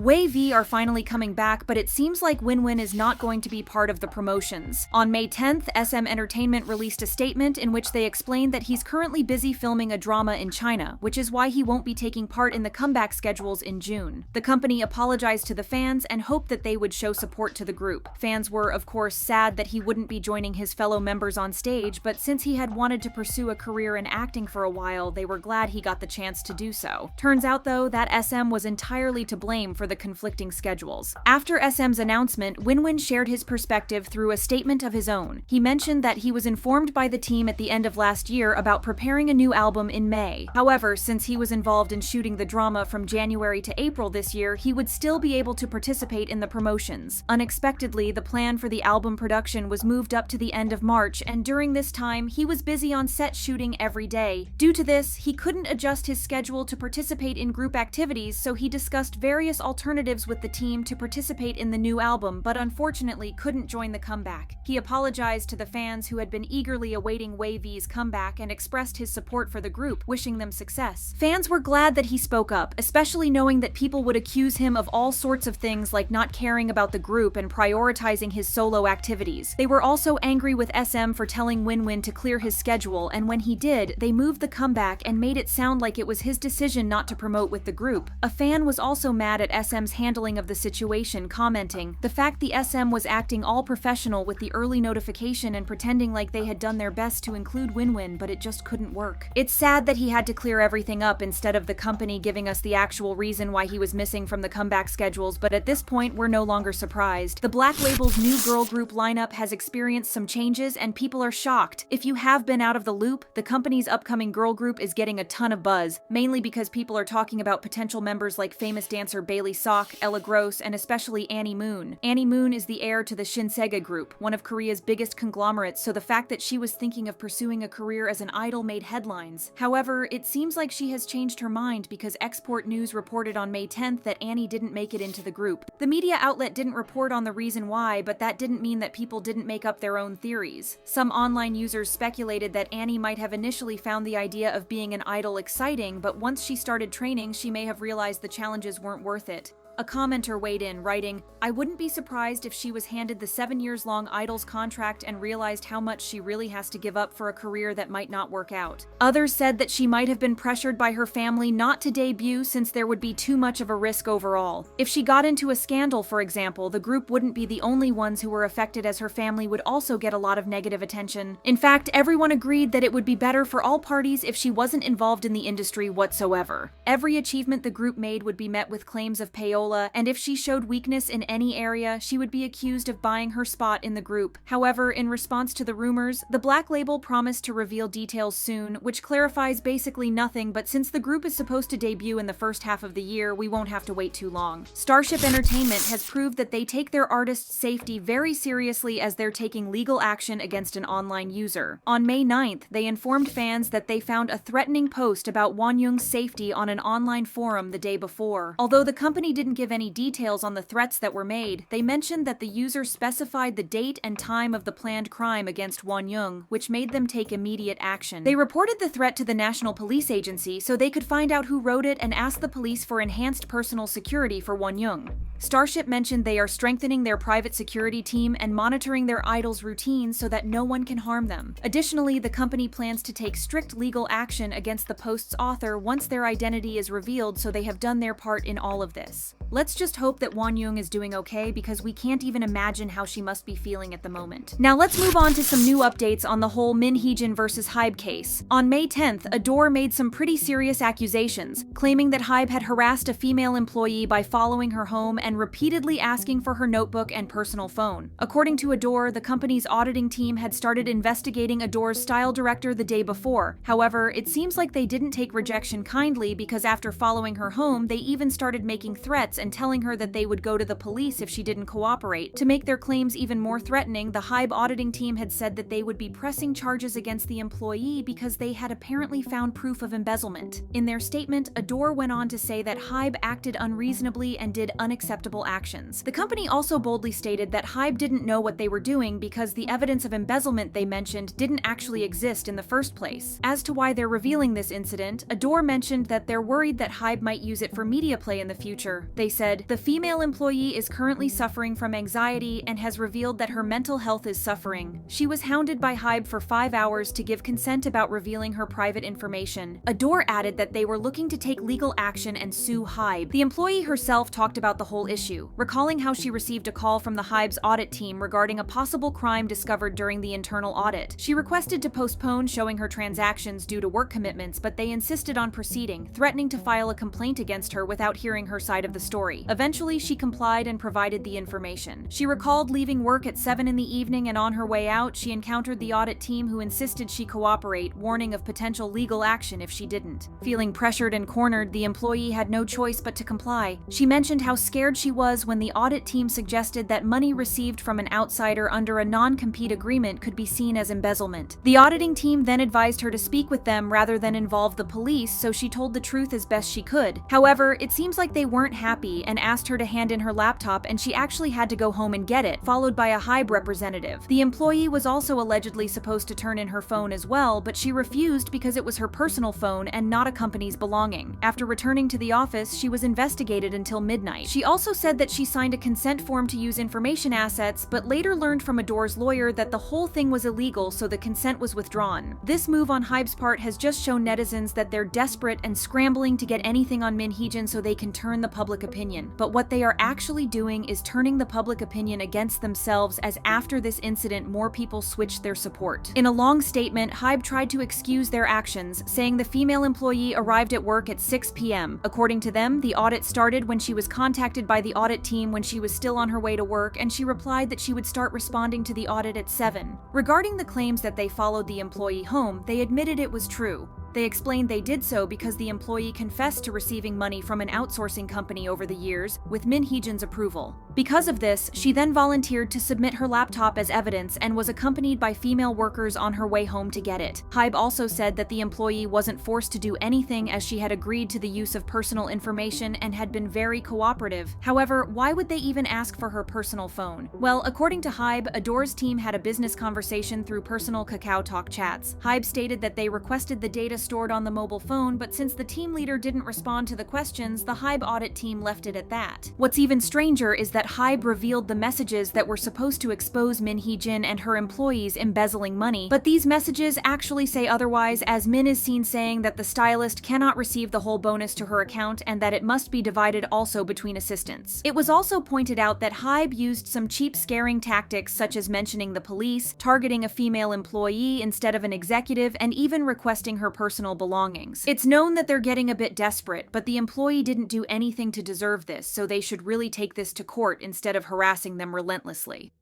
WayV are finally coming back, but it seems like WinWin is not going to be part of the promotions. On May 10th, SM Entertainment released a statement in which they explained that he's currently busy filming a drama in China, which is why he won't be taking part in the comeback schedules in June. The company apologized to the fans and hoped that they would show support to the group. Fans were, of course, sad that he wouldn't be joining his fellow members on stage, but since he had wanted to pursue a career in acting for a while, they were glad he got the chance to do so. Turns out, though, that SM was entirely to blame for the conflicting schedules. After SM's announcement, WinWin shared his perspective through a statement of his own. He mentioned that he was informed by the team at the end of last year about preparing a new album in May. However, since he was involved in shooting the drama from January to April this year, he would still be able to participate in the promotions. Unexpectedly, the plan for the album production was moved up to the end of March, and during this time, he was busy on set shooting every day. Due to this, he couldn't adjust his schedule to participate in group activities, so he discussed various alternatives with the team to participate in the new album, but unfortunately couldn't join the comeback. He apologized to the fans who had been eagerly awaiting WayV's comeback and expressed his support for the group, wishing them success. Fans were glad that he spoke up, especially knowing that people would accuse him of all sorts of things like not caring about the group and prioritizing his solo activities. They were also angry with SM for telling WinWin to clear his schedule, and when he did, they moved the comeback and made it sound like it was his decision not to promote with the group. A fan was also mad at SM's handling of the situation, commenting, "The fact the SM was acting all professional with the early notification and pretending like they had done their best to include WinWin, but it just couldn't work. It's sad that he had to clear everything up instead of the company giving us the actual reason why he was missing from the comeback schedules, but at this point, we're no longer surprised. The Black Label's new girl group lineup has experienced some changes and people are shocked. If you have been out of the loop, the company's upcoming girl group is getting a ton of buzz, mainly because people are talking about potential members like famous dancer Bailey Sok, Ella Gross, and especially Annie Moon. Annie Moon is the heir to the Shinsegae group, one of Korea's biggest conglomerates, so the fact that she was thinking of pursuing a career as an idol made headlines. However, it seems like she has changed her mind because Export News reported on May 10th that Annie didn't make it into the group. The media outlet didn't report on the reason why, but that didn't mean that people didn't make up their own theories. Some online users speculated that Annie might have initially found the idea of being an idol exciting, but once she started training, she may have realized the challenges weren't worth it. A commenter weighed in, writing, "I wouldn't be surprised if she was handed the 7-year-long Idols contract and realized how much she really has to give up for a career that might not work out." Others said that she might have been pressured by her family not to debut since there would be too much of a risk overall. If she got into a scandal, for example, the group wouldn't be the only ones who were affected, as her family would also get a lot of negative attention. In fact, everyone agreed that it would be better for all parties if she wasn't involved in the industry whatsoever. Every achievement the group made would be met with claims of payola, and if she showed weakness in any area, she would be accused of buying her spot in the group. However, in response to the rumors, the Black Label promised to reveal details soon, which clarifies basically nothing, but since the group is supposed to debut in the first half of the year, we won't have to wait too long. Starship Entertainment has proved that they take their artists' safety very seriously, as they're taking legal action against an online user. On May 9th, they informed fans that they found a threatening post about Wonyoung's safety on an online forum the day before. Although the company didn't give any details on the threats that were made, they mentioned that the user specified the date and time of the planned crime against Wonyoung, which made them take immediate action. They reported the threat to the National Police Agency so they could find out who wrote it and asked the police for enhanced personal security for Wonyoung. Starship mentioned they are strengthening their private security team and monitoring their idols' routines so that no one can harm them. Additionally, the company plans to take strict legal action against the post's author once their identity is revealed, so they have done their part in all of this. Let's just hope that Wonyoung is doing okay, because we can't even imagine how she must be feeling at the moment. Now let's move on to some new updates on the whole Hee Jin versus HYBE case. On May 10th, Adore made some pretty serious accusations, claiming that HYBE had harassed a female employee by following her home and repeatedly asking for her notebook and personal phone. According to Adore, the company's auditing team had started investigating Adore's style director the day before. However, it seems like they didn't take rejection kindly, because after following her home, they even started making threats and telling her that they would go to the police if she didn't cooperate. To make their claims even more threatening, the HYBE auditing team had said that they would be pressing charges against the employee because they had apparently found proof of embezzlement. In their statement, Adore went on to say that HYBE acted unreasonably and did unacceptable actions. The company also boldly stated that HYBE didn't know what they were doing because the evidence of embezzlement they mentioned didn't actually exist in the first place. As to why they're revealing this incident, Adore mentioned that they're worried that HYBE might use it for media play in the future. They They said, "The female employee is currently suffering from anxiety and has revealed that her mental health is suffering. She was hounded by HYBE for 5 hours to give consent about revealing her private information." Adore added that they were looking to take legal action and sue HYBE. The employee herself talked about the whole issue, recalling how she received a call from the HYBE's audit team regarding a possible crime discovered during the internal audit. She requested to postpone showing her transactions due to work commitments, but they insisted on proceeding, threatening to file a complaint against her without hearing her side of the story. Eventually, she complied and provided the information. She recalled leaving work at 7 in the evening, and on her way out, she encountered the audit team who insisted she cooperate, warning of potential legal action if she didn't. Feeling pressured and cornered, the employee had no choice but to comply. She mentioned how scared she was when the audit team suggested that money received from an outsider under a non-compete agreement could be seen as embezzlement. The auditing team then advised her to speak with them rather than involve the police, so she told the truth as best she could. However, it seems like they weren't happy and asked her to hand in her laptop, and she actually had to go home and get it, followed by a HYBE representative. The employee was also allegedly supposed to turn in her phone as well, but she refused because it was her personal phone and not a company's belonging. After returning to the office, she was investigated until midnight. She also said that she signed a consent form to use information assets, but later learned from Adore's lawyer that the whole thing was illegal, so the consent was withdrawn. This move on HYBE's part has just shown netizens that they're desperate and scrambling to get anything on Hee Jin so they can turn the public opinion. But what they are actually doing is turning the public opinion against themselves, as after this incident, more people switched their support. In a long statement, HYBE tried to excuse their actions, saying the female employee arrived at work at 6 p.m. According to them, the audit started when she was contacted by the audit team when she was still on her way to work, and she replied that she would start responding to the audit at 7. Regarding the claims that they followed the employee home, they admitted it was true. They explained they did so because the employee confessed to receiving money from an outsourcing company over the years, with Hee Jin's approval. Because of this, she then volunteered to submit her laptop as evidence and was accompanied by female workers on her way home to get it. HYBE also said that the employee wasn't forced to do anything, as she had agreed to the use of personal information and had been very cooperative. However, why would they even ask for her personal phone? Well, according to HYBE, Adore's team had a business conversation through personal Kakao Talk chats. HYBE stated that they requested the data stored on the mobile phone, but since the team leader didn't respond to the questions, the HYBE audit team left it at that. What's even stranger is that HYBE revealed the messages that were supposed to expose Hee Jin and her employees embezzling money, but these messages actually say otherwise, as Min is seen saying that the stylist cannot receive the whole bonus to her account and that it must be divided also between assistants. It was also pointed out that HYBE used some cheap scaring tactics, such as mentioning the police, targeting a female employee instead of an executive, and even requesting her personal belongings. It's known that they're getting a bit desperate, but the employee didn't do anything to deserve this, so they should really take this to court instead of harassing them relentlessly.